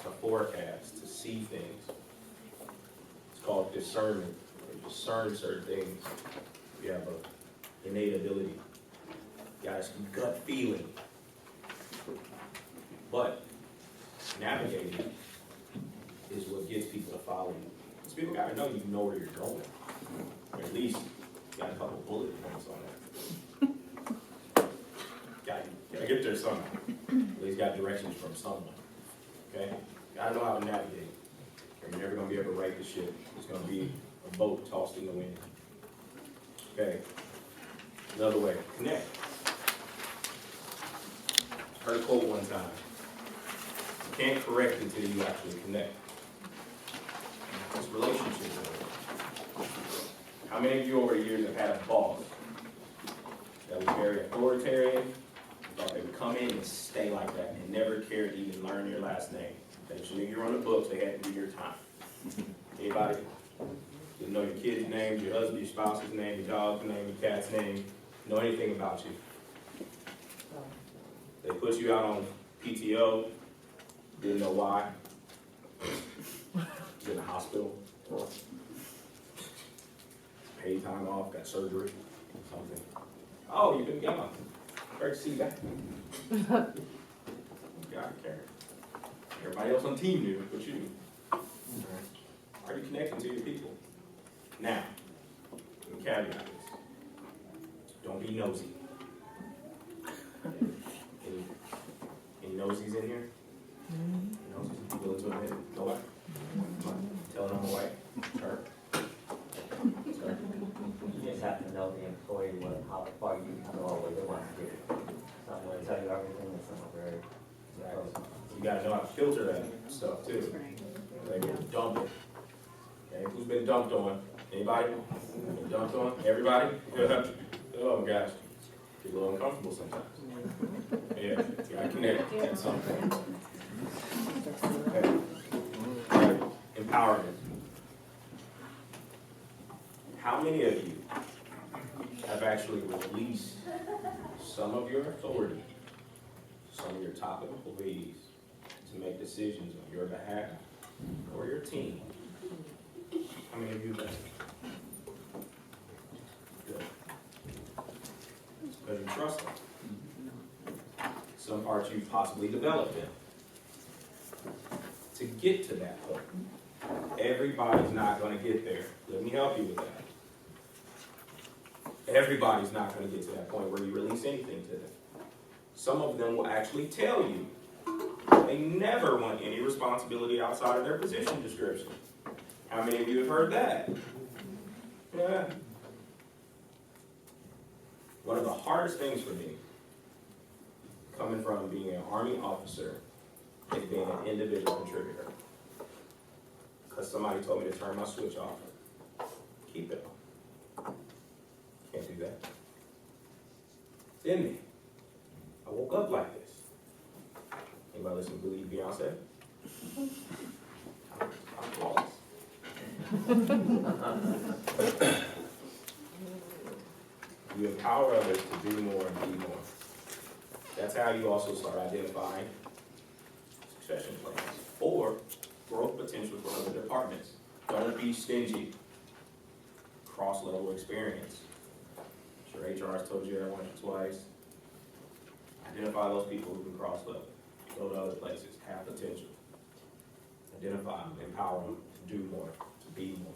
to forecast, to see things. It's called discernment. You discern certain things. You have an innate ability. You got some gut feeling. But navigating is what gets people to follow you. Because people gotta know you know where you're going. Or at least you got a couple bullet points on that. Gotta get there somehow. At least got directions from someone. Okay? Gotta know how to navigate. Or you're never gonna be able to right the ship. It's gonna be a boat tossed in the wind. Okay? Another way, connect. Heard a quote one time. You can't correct until you actually connect. It's relationship building. How many of you over the years have had a boss that was very authoritarian, thought they would come in and stay like that and never cared to even learn your last name? They just knew you were on the books, they had to do your time. Anybody? Didn't know your kid's name, your husband, your spouse's name, your dog's name, your cat's name, know anything about you. They put you out on PTO, didn't know why. You're in the hospital. Paid time off, got surgery, something. Oh, you've been gone. Great to see you back. God cared. Everybody else on the team knew, but you knew. Are you connecting to your people? Now, let me caveat this. Don't be nosy. Any nosies in here? Nosies? You willing to admit it? No way? Telling them away? Sure. Sure. You just have to know the employee, how far you can go, what they want to do. Some will tell you everything, and some are very close. You gotta know how to filter that stuff too. They will dump it. Okay, who's been dumped on? Anybody? Been dumped on? Everybody? Oh my gosh. Get a little uncomfortable sometimes. Yeah, you gotta connect at some point. Okay. All right. Empowerment. How many of you have actually released some of your authority, some of your top employees, to make decisions on your behalf or your team? How many of you have done that? Good. Because you trust them. Some parts you've possibly developed in. To get to that point, everybody's not going to get there. Let me help you with that. Everybody's not going to get to that point where you release anything to them. Some of them will actually tell you they never want any responsibility outside of their position description. How many of you have heard that? Yeah. One of the hardest things for me, coming from being an Army officer, is being an individual contributor. Because somebody told me to turn my switch off. Keep it on. Can't do that. It's in me. I woke up like this. Anybody listen to Believe Beyonce? I'm flawless. You empower others to do more and be more. That's how you also start identifying succession plans or growth potential for other departments. Don't be stingy. Cross-level experience. I'm sure HR has told you that once or twice. Identify those people who can cross-level. Go to other places, have potential. Identify them, empower them to do more, to be more.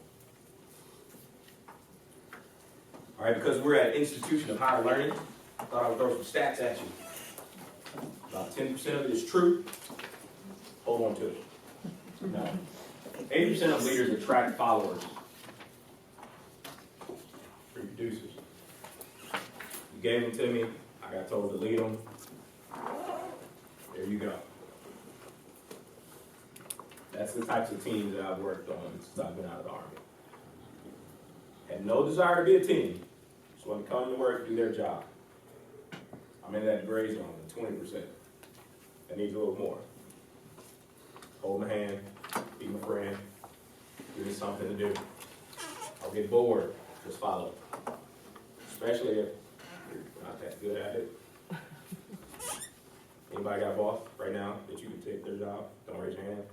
All right, because we're at an institution of higher learning, I thought I would throw some stats at you. About 10% of it is true. Hold on to it. No. 80% of leaders attract followers. Producers. You gave them to me. I got told to lead them. There you go. That's the types of teams that I've worked on since I've been out of the Army. Had no desire to be a team. Just want to come to work and do their job. I'm in that gray zone, the 20%. That needs a little more. Hold my hand, be my friend, give me something to do. I'll get bored, just follow. Especially if you're not that good at it. Anybody got a boss right now that you can take their job? Don't raise your hand.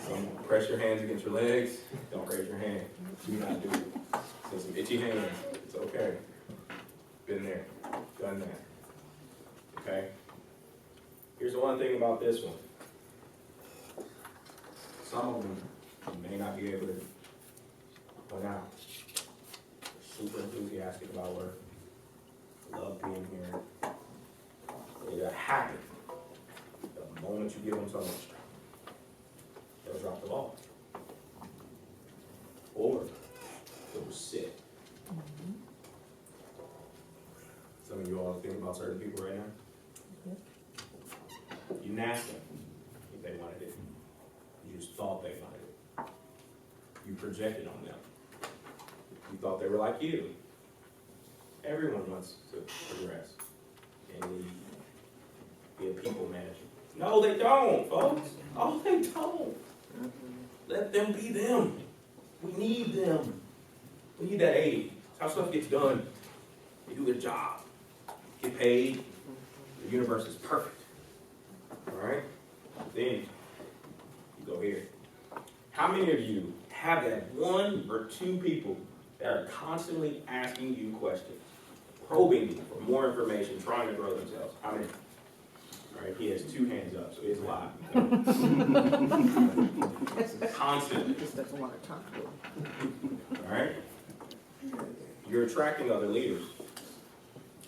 Some press your hands against your legs. Don't raise your hand. Do not do it. So some itchy hands. It's okay. Been there. Done that. Okay? Here's the one thing about this one. Some of them you may not be able to put out. Super enthusiastic about work. Love being here. It'll happen the moment you get on someone's job. They'll drop the ball. Or they'll sit. Some of you all think about certain people right now. You asked them if they wanted it. You just thought they wanted it. You projected on them. You thought they were like you. Everyone wants to progress and lead, be a people manager. No, they don't, folks. Oh, they don't. Let them be them. We need them. We need that aid. That's how stuff gets done. They do their job, get paid. The universe is perfect. All right? Then you go here. How many of you have that one or two people that are constantly asking you questions? Probing you for more information, trying to grow themselves. How many? All right, he has 2 hands up, so it's a lot. Constantly. Just doesn't want to talk to him. All right? You're attracting other leaders.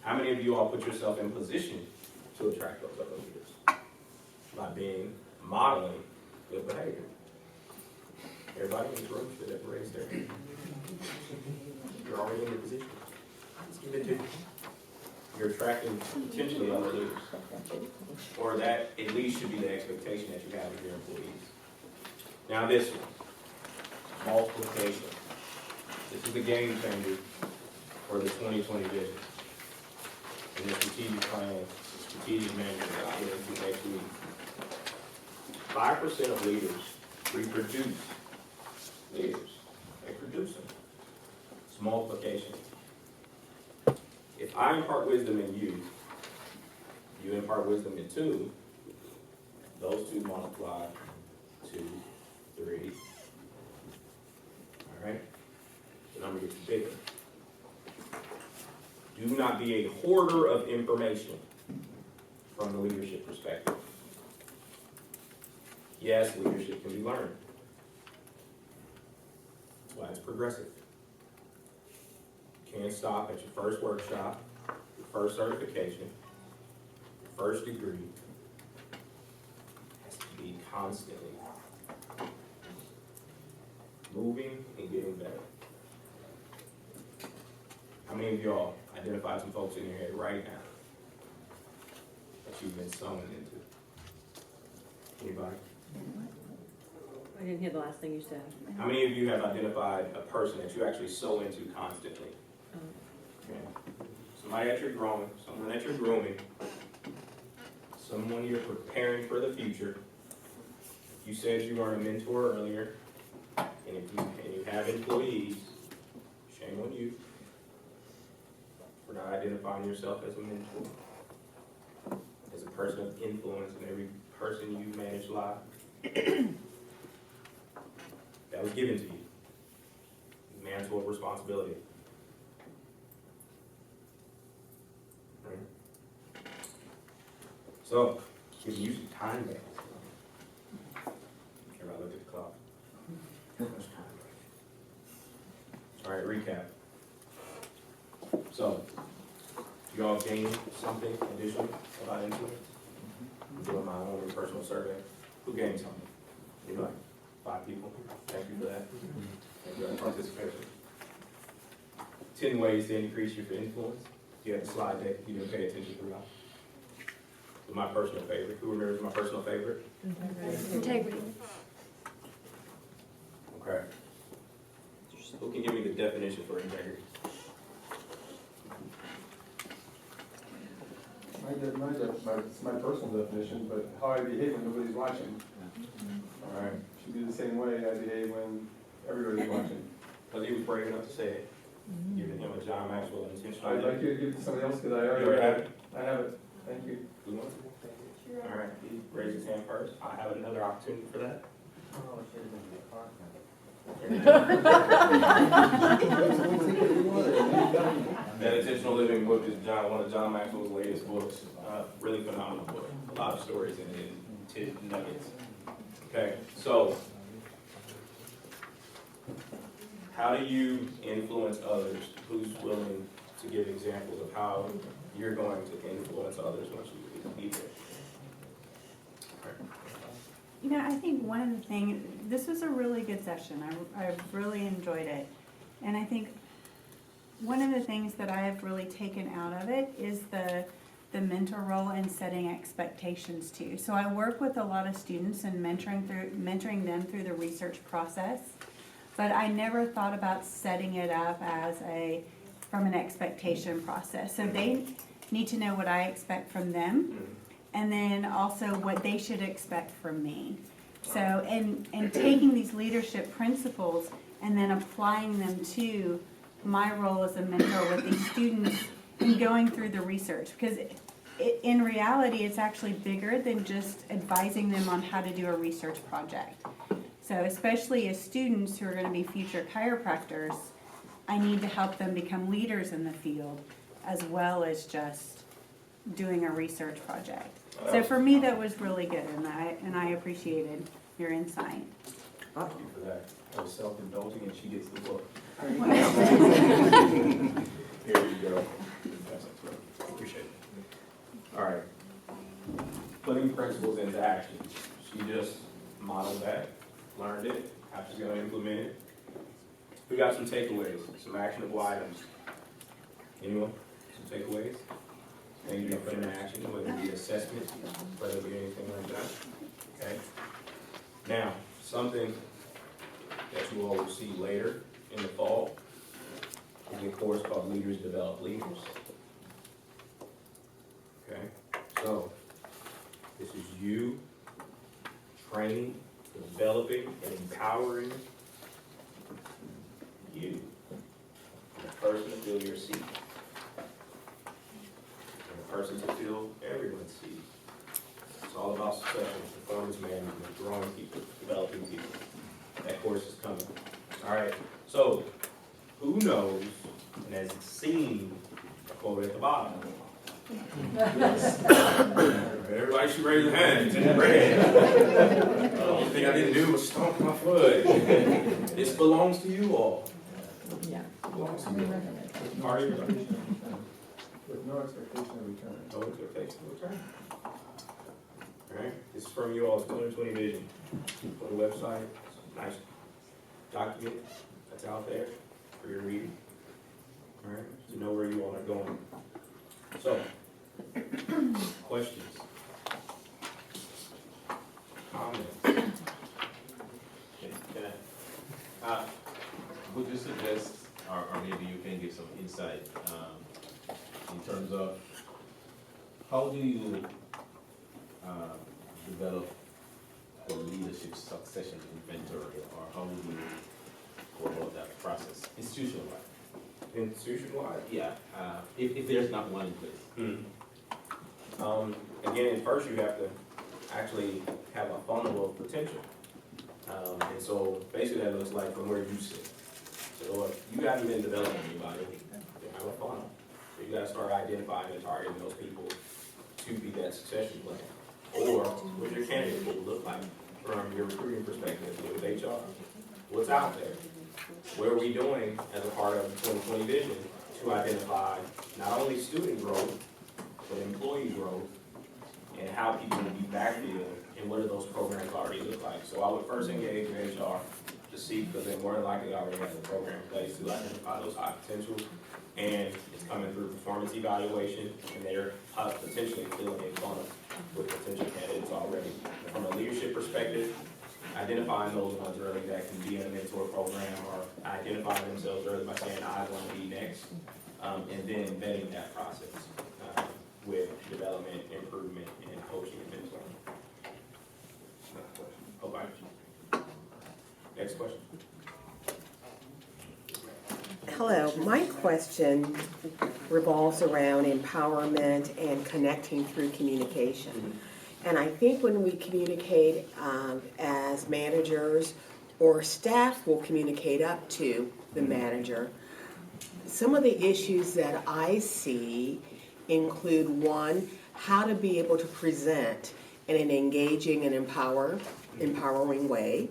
How many of you all put yourself in position to attract those other leaders? By modeling good behavior. Everybody in this room should have raised their hand. You're already in your position. Let's give it to you. You're attracting potentially other leaders. Or that at least should be the expectation that you have of your employees. Now this one, multiplication. This is the game changer for the 2020 vision. And the strategic plan, the strategic manual that I'll get into next week. 5% of leaders reproduce leaders. They produce them. It's multiplication. If I impart wisdom in you, you impart wisdom in 2, those 2 multiply 2, 3. All right? The number gets bigger. Do not be a hoarder of information from the leadership perspective. Yes, leadership can be learned. That's why it's progressive. You can't stop at your first workshop, your first certification, your first degree. It has to be constantly moving and getting better. How many of y'all identify some folks in your head right now that you've been summoned into? Anybody? I didn't hear the last thing you said. How many of you have identified a person that you actually sew into constantly? Okay. Somebody that you're growing, someone that you're grooming, someone you're preparing for the future. You said you weren't a mentor earlier, and if you have employees, shame on you for not identifying yourself as a mentor, as a person of influence in every person you manage life. That was given to you. Mantle of responsibility. Right. So, giving you some time back. Everybody look at the clock. How much time? All right, recap. So, you all gained something additional about influence? I'm doing my own personal survey. Who gained something? Anybody? 5 people. Thank you for that. Thank you for that participation. 10 ways to increase your influence. You have the slide deck. You didn't pay attention throughout. So my personal favorite. Who remembers my personal favorite? Integrity. Okay. Who can give me the definition for integrity? It's my personal definition, but how I behave when nobody's watching. All right. Should be the same way I behave when everybody's watching. Because he was brave enough to say it. Giving him a John Maxwell intentional. I'd like you to give it to somebody else because I You already already have it? I have it. Thank you. Who wants it? All right. He raised his hand first. I have another opportunity for that. Oh, it should have been the car. That Intentional Living book is one of John Maxwell's latest books. Really phenomenal book. A lot of stories in it, and nuggets. Okay, so how do you influence others? Who's willing to give examples of how you're going to influence others once you leave there? You know, I think one of the things, this was a really good session. I really enjoyed it. And I think one of the things that I have really taken out of it is the mentor role and setting expectations too. So I work with a lot of students and mentoring them through the research process. But I never thought about setting it up as from an expectation process. So they need to know what I expect from them, and then also what they should expect from me. So, and taking these leadership principles and then applying them to my role as a mentor with these students and going through the research. Because in reality, it's actually bigger than just advising them on how to do a research project. So especially as students who are going to be future chiropractors, I need to help them become leaders in the field as well as just doing a research project. So for me, that was really good, and I appreciated your insight. Thank you for that. I was self-indulging, and she gets the book. Here you go. Appreciate it. All right. Putting principles into action. She just modeled that, learned it, how she's going to implement it. We got some takeaways, some actionable items. Anyone? Some takeaways? Things you put in action, whether it be assessment, whether it be anything like that. Okay. Now, something that you all will see later in the fall is a course called Leaders Develop Leaders. Okay. So, this is you training, developing, and empowering you, the person to fill your seat. Person to fill everyone's seat. It's all about succession, performance management, growing people, developing people. That course is coming. All right. So, who knows and has seen a quote at the bottom? Everybody should raise their hands. It's in red. The only thing I didn't do was stomp my foot. This belongs to you all. Yeah. It belongs to you all. Part of your life. With no expectation of return. No expectation of return. Alright, this is from you all's 2020 vision. Go to the website, nice document that's out there for your reading. Alright, to know where you all are going. So, questions? Comments? Would you suggest, or maybe you can give some insight, in terms of how do you develop the leadership succession inventory, or how would you go about that process, institutional-wide? Institution-wide? Yeah, if there's not one in place. Again, at first you have to actually have a funnel of potential. And so basically that looks like from where you sit. So if you haven't been developing anybody, you have a funnel. So you gotta start identifying and targeting those people to be that succession plan. Or what your candidate will look like from your recruiting perspective with HR. What's out there? What are we doing as a part of the 2020 vision to identify not only student growth, but employee growth, and how people will be backfilled, and what do those programs already look like? So I would first engage with HR to see, because they more than likely already have a program in place to identify those high potentials, and it's coming through performance evaluation, and they're potentially filling a funnel with potential candidates already. From a leadership perspective, identifying those ones early that can be in a mentor program, or identifying themselves early by saying, I want to be next, and then vetting that process with development, improvement, and coaching and mentoring. Okay. Next question. Hello, my question revolves around empowerment and connecting through communication. And I think when we communicate as managers, or staff will communicate up to the manager, some of the issues that I see include, one, how to be able to present in an engaging and empowering way,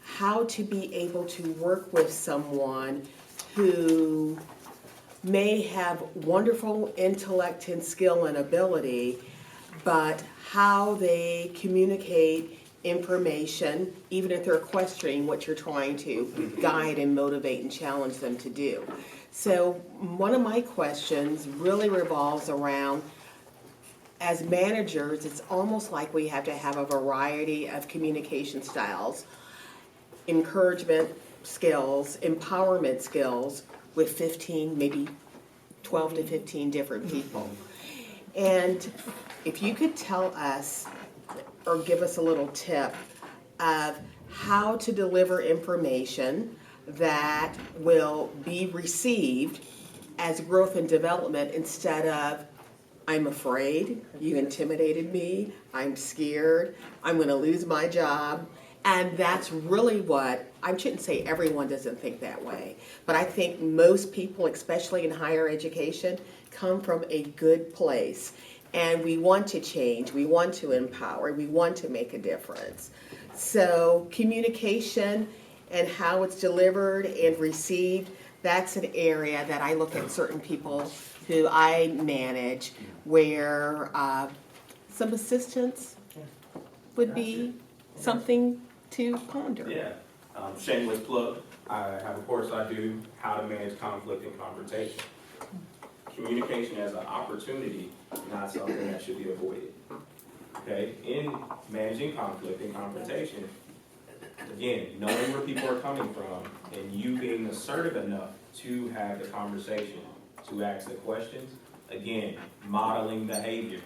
how to be able to work with someone who may have wonderful intellect and skill and ability, but how they communicate information, even if they're questioning what you're trying to guide and motivate and challenge them to do. So one of my questions really revolves around, as managers, it's almost like we have to have a variety of communication styles, encouragement skills, empowerment skills with 15, maybe 12 to 15 different people. And if you could tell us or give us a little tip of how to deliver information that will be received as growth and development instead of, I'm afraid, you intimidated me, I'm scared, I'm going to lose my job. And that's really what, I shouldn't say everyone doesn't think that way, but I think most people, especially in higher education, come from a good place. And we want to change, we want to empower, we want to make a difference. So communication and how it's delivered and received, that's an area that I look at certain people who I manage where some assistance would be something to ponder. Yeah. Shameless plug. I have a course I do, how to manage conflict and confrontation. Communication as an opportunity, not something that should be avoided. Okay? In managing conflict and confrontation, again, knowing where people are coming from and you being assertive enough to have the conversation, to ask the questions, again, modeling behavior.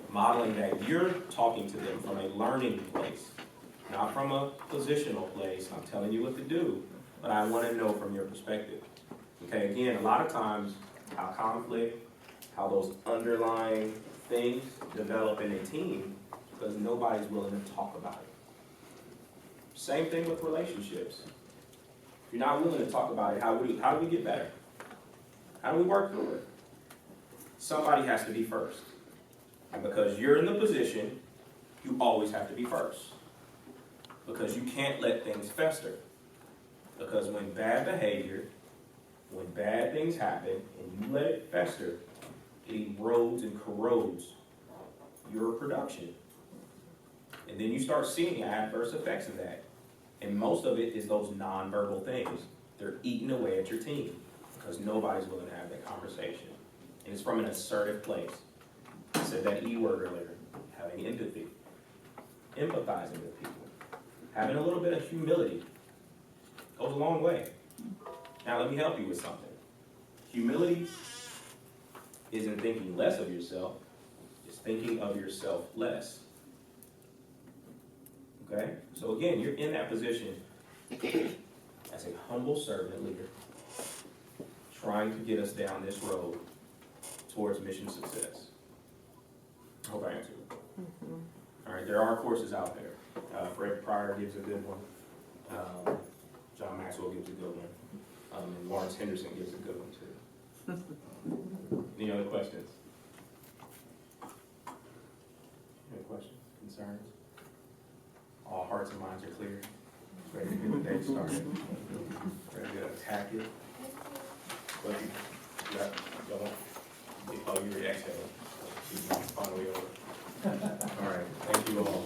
Modeling that you're talking to them from a learning place, not from a positional place. I'm telling you what to do, but I want to know from your perspective. Okay, again, a lot of times how conflict, how those underlying things develop in a team because nobody's willing to talk about it. Same thing with relationships. If you're not willing to talk about it, how do we get better? How do we work through it? Somebody has to be first. And because you're in the position, you always have to be first. Because you can't let things fester. Because when bad behavior, when bad things happen, and you let it fester, it erodes and corrodes your production. And then you start seeing adverse effects of that. And most of it is those nonverbal things. They're eating away at your team because nobody's willing to have that conversation. And it's from an assertive place. I said that E word earlier, having empathy, empathizing with people, having a little bit of humility. Goes a long way. Now, let me help you with something. Humility isn't thinking less of yourself, it's thinking of yourself less. Okay? So again, you're in that position as a humble servant leader, trying to get us down this road towards mission success. I hope I answered it. All right, there are courses out there. Fred Pryor gives a good one. John Maxwell gives a good one. And Lawrence Henderson gives a good one too. Any other questions? Any questions, concerns? All hearts and minds are clear. Ready to get the day started. Ready to attack it. What you got? Oh, you were exhaling. She's finally over. All right, thank you all.